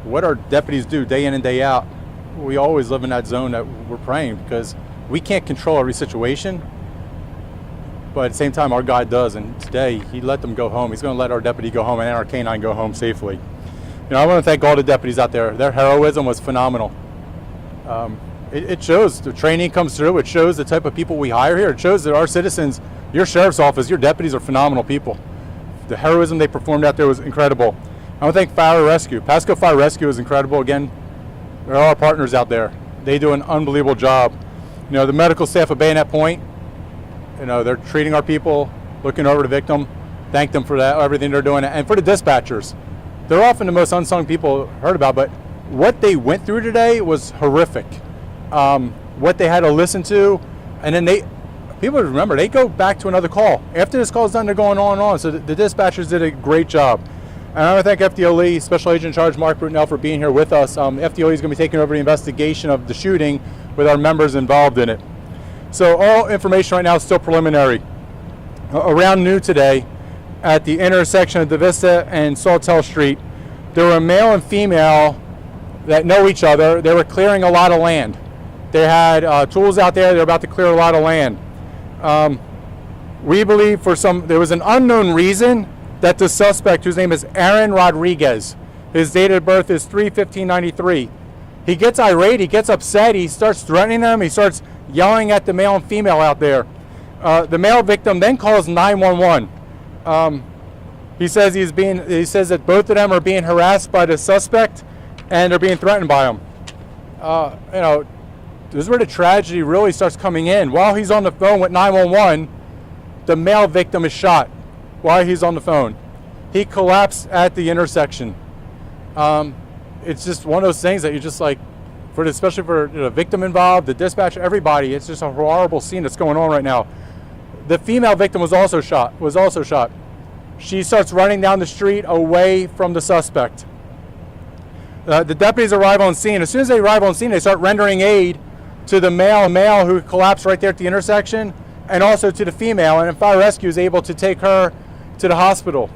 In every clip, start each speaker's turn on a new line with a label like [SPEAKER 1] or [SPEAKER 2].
[SPEAKER 1] what our deputies do day in and day out, we always live in that zone that we're praying, because we can't control every situation, but at the same time our God does. And today he let them go home. He's going to let our deputy go home and our canine go home safely. I want to thank all the deputies out there. Their heroism was phenomenal. It shows the training comes through. It shows the type of people we hire here. It shows that our citizens, your sheriff's office, your deputies are phenomenal people. The heroism they performed out there was incredible. I want to thank Fire Rescue. Pasco Fire Rescue is incredible. Again, they're our partners out there. They do an unbelievable job. The medical staff at Bayonet Point, they're treating our people, looking over the victim. Thank them for that, everything they're doing. And for the dispatchers, they're often the most unsung people heard about, but what they went through today was horrific. What they had to listen to, and then people remember, they go back to another call. After this call is done, they're going on and on. So the dispatchers did a great job. And I want to thank FDLE, Special Agent in Charge Mark Brunel, for being here with us. FDLE is going to be taking over the investigation of the shooting with our members involved in it. So all information right now is still preliminary. Around noon today, at the intersection of DeVista and Sawtell Street, there were a male and female that know each other. They were clearing a lot of land. They had tools out there. They're about to clear a lot of land. We believe there was an unknown reason that the suspect, whose name is Aaron Rodriguez, his date of birth is 3/15/93. He gets irate, he gets upset, he starts threatening them, he starts yelling at the male and female out there. The male victim then calls 911. He says that both of them are being harassed by the suspect and they're being threatened by him. This is where the tragedy really starts coming in. While he's on the phone with 911, the male victim is shot while he's on the phone. He collapsed at the intersection. It's just one of those things that you're just like, especially for the victim involved, the dispatcher, everybody, it's just a horrible scene that's going on right now. The female victim was also shot. She starts running down the street away from the suspect. The deputies arrive on scene. As soon as they arrive on scene, they start rendering aid to the male who collapsed right there at the intersection, and also to the female, and Fire Rescue is able to take her to the hospital.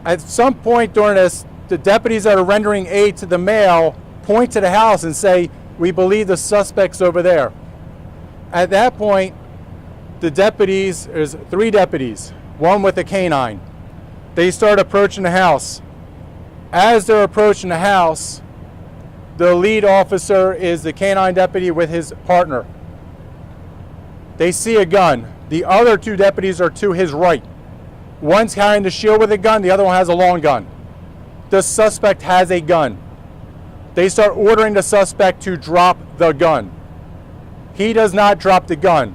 [SPEAKER 1] At some point during this, the deputies that are rendering aid to the male point to the house and say, "We believe the suspect's over there." At that point, there's 3 deputies, one with a canine. They start approaching the house. As they're approaching the house, the lead officer is the canine deputy with his partner. They see a gun. The other 2 deputies are to his right. One's carrying the shield with a gun, the other one has a long gun. The suspect has a gun. They start ordering the suspect to drop the gun. He does not drop the gun.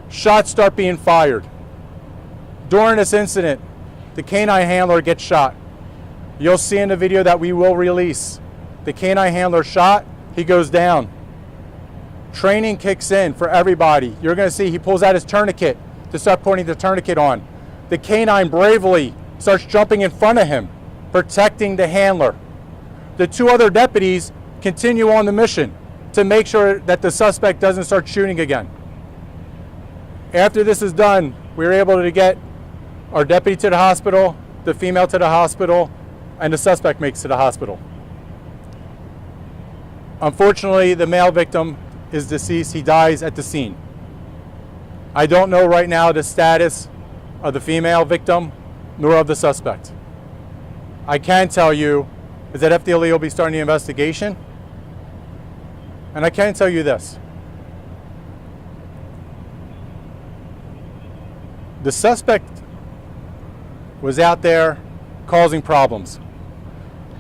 [SPEAKER 1] Shots start being fired. During this incident, the canine handler gets shot. You'll see in the video that we will release. The canine handler shot, he goes down. Training kicks in for everybody. You're going to see he pulls out his tourniquet to start putting the tourniquet on. The canine bravely starts jumping in front of him, protecting the handler. The 2 other deputies continue on the mission to make sure that the suspect doesn't start shooting again. After this is done, we were able to get our deputy to the hospital, the female to the hospital, and the suspect makes it to the hospital. Unfortunately, the male victim is deceased. He dies at the scene. I don't know right now the status of the female victim nor of the suspect. I can tell you is that FDLE will be starting the investigation. And I can tell you this. The suspect was out there causing problems.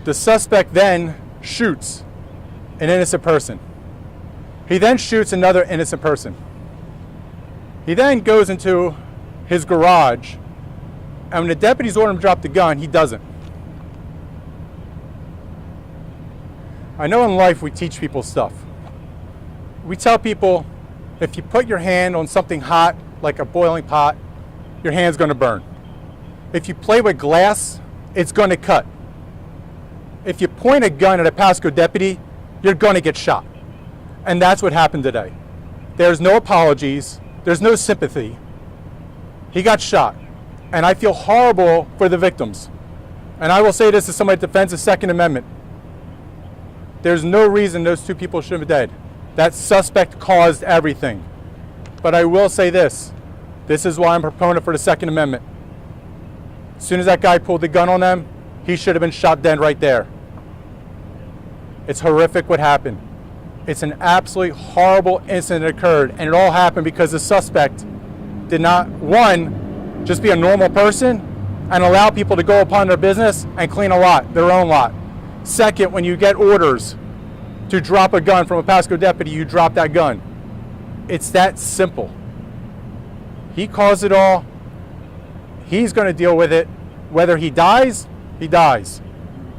[SPEAKER 1] The suspect then shoots an innocent person. He then shoots another innocent person. He then goes into his garage, and when the deputies order him to drop the gun, he doesn't. I know in life we teach people stuff. We tell people, if you put your hand on something hot, like a boiling pot, your hand's going to burn. If you play with glass, it's going to cut. If you point a gun at a Pasco deputy, you're going to get shot. And that's what happened today. There's no apologies. There's no sympathy. He got shot. And I feel horrible for the victims. And I will say this as somebody that defends the Second Amendment. There's no reason those two people should have been dead. That suspect caused everything. But I will say this. This is why I'm a proponent for the Second Amendment. As soon as that guy pulled the gun on them, he should have been shot dead right there. It's horrific what happened. It's an absolutely horrible incident that occurred, and it all happened because the suspect did not, one, just be a normal person and allow people to go upon their business and clean a lot, their own lot. Second, when you get orders to drop a gun from a Pasco deputy, you drop that gun. It's that simple. He caused it all. He's going to deal with it. Whether he dies, he dies.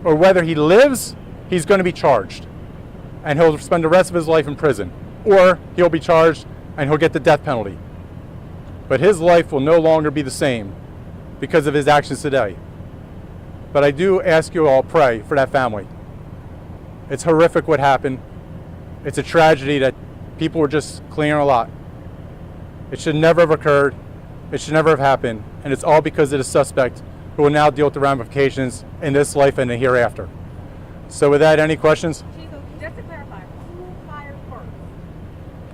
[SPEAKER 1] Or whether he lives, he's going to be charged. And he'll spend the rest of his life in prison. Or he'll be charged and he'll get the death penalty. But his life will no longer be the same because of his actions today. But I do ask you all, pray for that family. It's horrific what happened. It's a tragedy that people were just cleaning a lot. It should never have occurred. It should never have happened. And it's all because of the suspect who will now deal with the ramifications in this life and the hereafter. So with that, any questions?
[SPEAKER 2] Just to clarify, who fired first?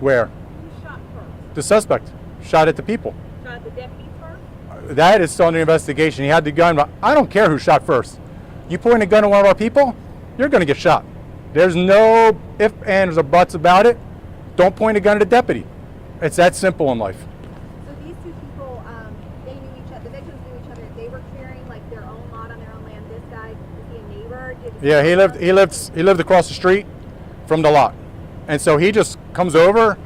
[SPEAKER 1] Where?
[SPEAKER 2] Who shot first?
[SPEAKER 1] The suspect shot at the people.
[SPEAKER 2] Shot at the deputies first?
[SPEAKER 1] That is still under investigation. He had the gun, but I don't care who shot first. You point a gun at one of our people, you're going to get shot. There's no ifs, ands, or buts about it. Don't point a gun at a deputy. It's that simple in life.
[SPEAKER 2] So these two people, they knew each other. The victims knew each other. They were clearing like their own lot on their own land. This guy, is he a neighbor?
[SPEAKER 1] Yeah, he lived across the street from the lot, and so he just comes over.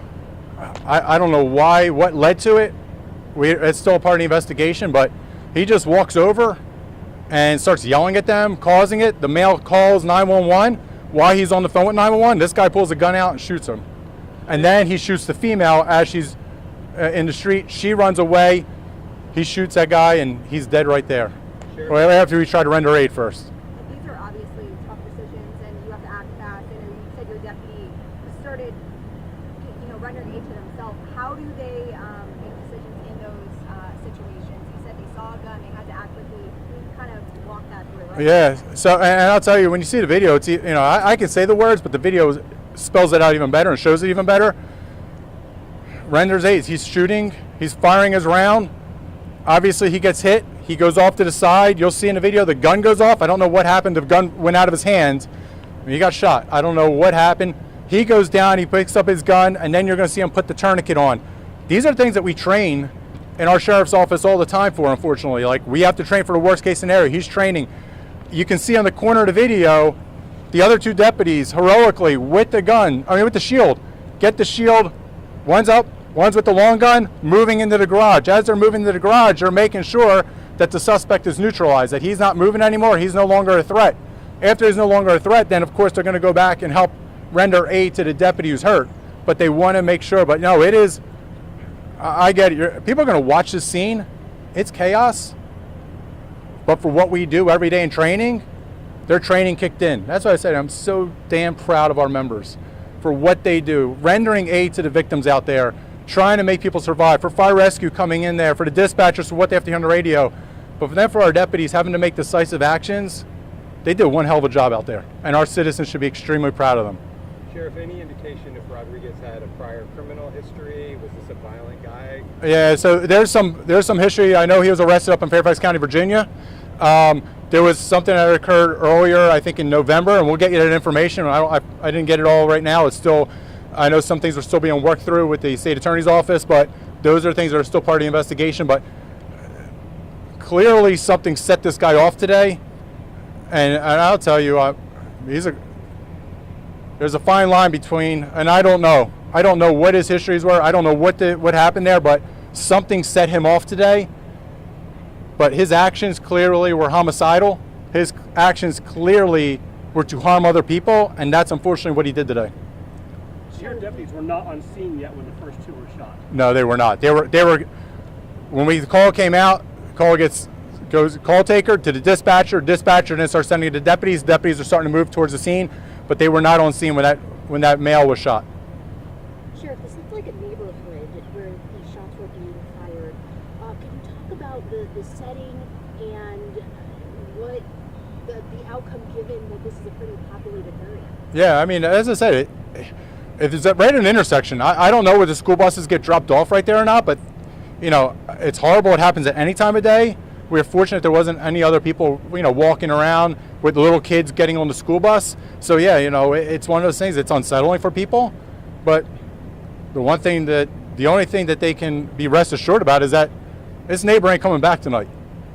[SPEAKER 1] I don't know why, what led to it. It's still a part of the investigation, but he just walks over and starts yelling at them, causing it. The male calls 911. While he's on the phone with 911, this guy pulls a gun out and shoots him. And then he shoots the female as she's in the street. She runs away. He shoots that guy, and he's dead right there.
[SPEAKER 3] Sure.
[SPEAKER 1] Well, after we tried to render aid first.
[SPEAKER 2] These are obviously tough decisions, and you have to act fast. I know you said your deputy started, rendering aid to themselves. How do they make decisions in those situations? You said they saw a gun, they had to act quickly. Can you kind of walk that through, right?
[SPEAKER 1] Yeah. So, and I'll tell you, when you see the video, it's I can say the words, but the video spells it out even better and shows it even better. Renders aid. He's shooting. He's firing his round. Obviously, he gets hit. He goes off to the side. You'll see in the video the gun goes off. I don't know what happened. The gun went out of his hands. He got shot. I don't know what happened. He goes down. He picks up his gun, and then you're going to see him put the tourniquet on. These are things that we train in our sheriff's office all the time for, unfortunately. Like, we have to train for the worst case scenario. He's training. You can see on the corner of the video the other two deputies heroically with the shield. Get the shield. One's up, one's with the long gun, moving into the garage. As they're moving to the garage, they're making sure that the suspect is neutralized, that he's not moving anymore, he's no longer a threat. After he's no longer a threat, then of course they're going to go back and help render aid to the deputy who's hurt. But they want to make sure. But no, it is, I get it. People are going to watch this scene. It's chaos. But for what we do every day in training, their training kicked in. That's why I said I'm so damn proud of our members for what they do, rendering aid to the victims out there, trying to make people survive, for fire rescue coming in there, for the dispatchers, for what they have to hear on the radio. But then for our deputies having to make decisive actions, they did one hell of a job out there. And our citizens should be extremely proud of them.
[SPEAKER 3] Sheriff, any indication if Rodriguez had a prior criminal history? Was this a violent guy?
[SPEAKER 1] Yeah, so there's some history. I know he was arrested up in Fairfax County, Virginia. There was something that occurred earlier, I think in November, and we'll get you that information. I didn't get it all right now. It's still, I know some things are still being worked through with the state attorney's office, but those are things that are still part of the investigation. But clearly something set this guy off today, and I'll tell you, there's a fine line between, and I don't know what his histories were. I don't know what happened there, but something set him off today. But his actions clearly were homicidal. His actions clearly were to harm other people, and that's unfortunately what he did today.
[SPEAKER 4] So your deputies were not on scene yet when the first two were shot?
[SPEAKER 1] No, they were not. They were. When the call came out, call taker to the dispatcher. Dispatcher then starts sending it to deputies. Deputies are starting to move towards the scene, but they were not on scene when that male was shot.
[SPEAKER 5] Sheriff, this looked like a neighborhood where these shots were being fired. Can you talk about the setting and what the outcome, given that this is is a pretty populated area.
[SPEAKER 1] Yeah, I mean, as I said, if it's right at an intersection, I don't know where the school buses get dropped off right there or not, but, you know, it's horrible. It happens at any time of day. We're fortunate there wasn't any other people, you know, walking around with little kids getting on the school bus. So, yeah, you know, it's one of those things. It's unsettling for people. But the only thing that they can be rest assured about is that this neighbor ain't coming back tonight.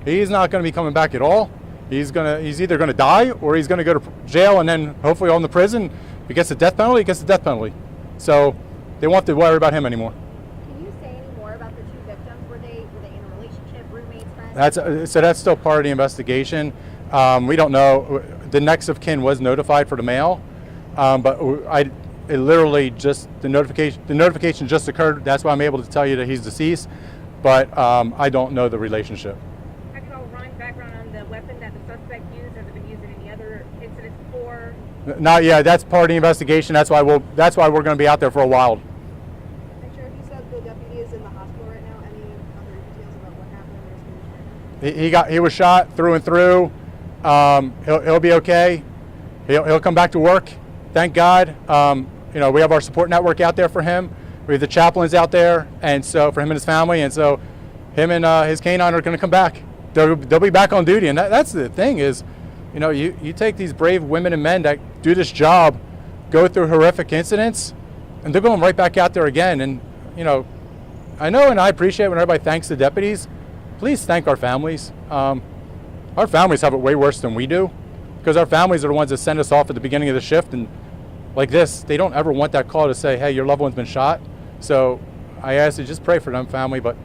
[SPEAKER 1] He's not going to be coming back at all. He's either going to die or he's going to go to jail and then hopefully on the prison. If he gets the death penalty, he gets the death penalty. So they won't have to worry about him anymore.
[SPEAKER 2] Can you say any more about the two victims? Were they in a relationship, roommates, friends?
[SPEAKER 1] That's still part of the investigation. We don't know. The next of kin was notified for the mail, but it literally just the notification just occurred. That's why I'm able to tell you that he's deceased, but I don't know the relationship.
[SPEAKER 6] Have you all run background on the weapon that the suspect used? Has it been used in any other incidents before?
[SPEAKER 1] Not yet. That's part of the investigation. That's why we're going to be out there for a while.
[SPEAKER 2] I'm sure you said the deputy is in the hospital right now. Any other details about what happened or his condition right now?
[SPEAKER 1] He was shot through and through. He'll be okay. He'll come back to work. Thank God. You know, we have our support network out there for him. We have the chaplains out there, and so for him and his family, and so him and his canine are going to come back. They'll be back on duty, and that's the thing is, you know, you take these brave women and men that do this job, go through horrific incidents, and they're going right back out there again. And you know, I know and I appreciate when everybody thanks the deputies. Please thank our families. Our families have it way worse than we do, because our families are the ones that send us off at the beginning of the shift, and like this, they don't ever want that call to say, hey, your loved one's been shot. So I ask you just pray for them, family, but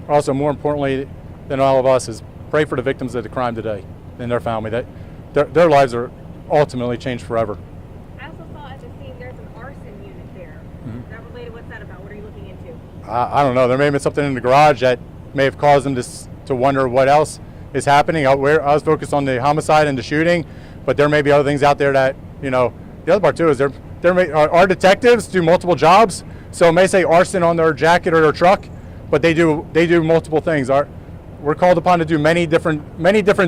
[SPEAKER 1] also more importantly than all of us is pray for the victims of the crime today and their family, that their lives are ultimately changed forever.
[SPEAKER 6] I also saw at the scene there's an arson unit there. Is that related? What's that about? What are you looking into?
[SPEAKER 1] I don't know. There may have been something in the garage that may have caused them to wonder what else is happening. I was focused on the homicide and the shooting, but there may be other things out there that, you know. The other part too is our detectives do multiple jobs, so it may say arson on their jacket or their truck, but they do multiple things. We're called upon to do many different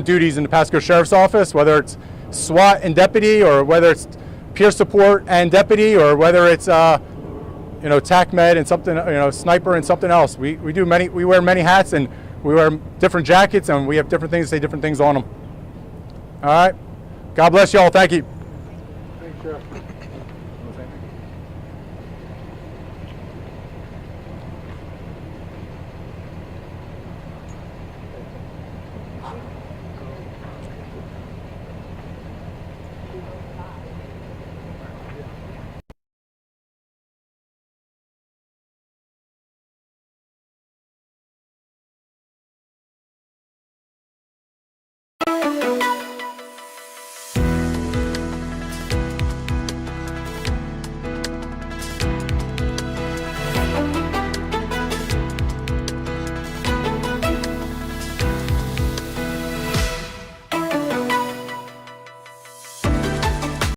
[SPEAKER 1] duties in the Pasco Sheriff's Office, whether it's SWAT and deputy, or whether it's peer support and deputy, or whether it's you know, TAC med and something, you know, sniper and something else. We wear many hats, and we wear different jackets, and we have different things to say different things on them. All right. God bless y'all. Thank you.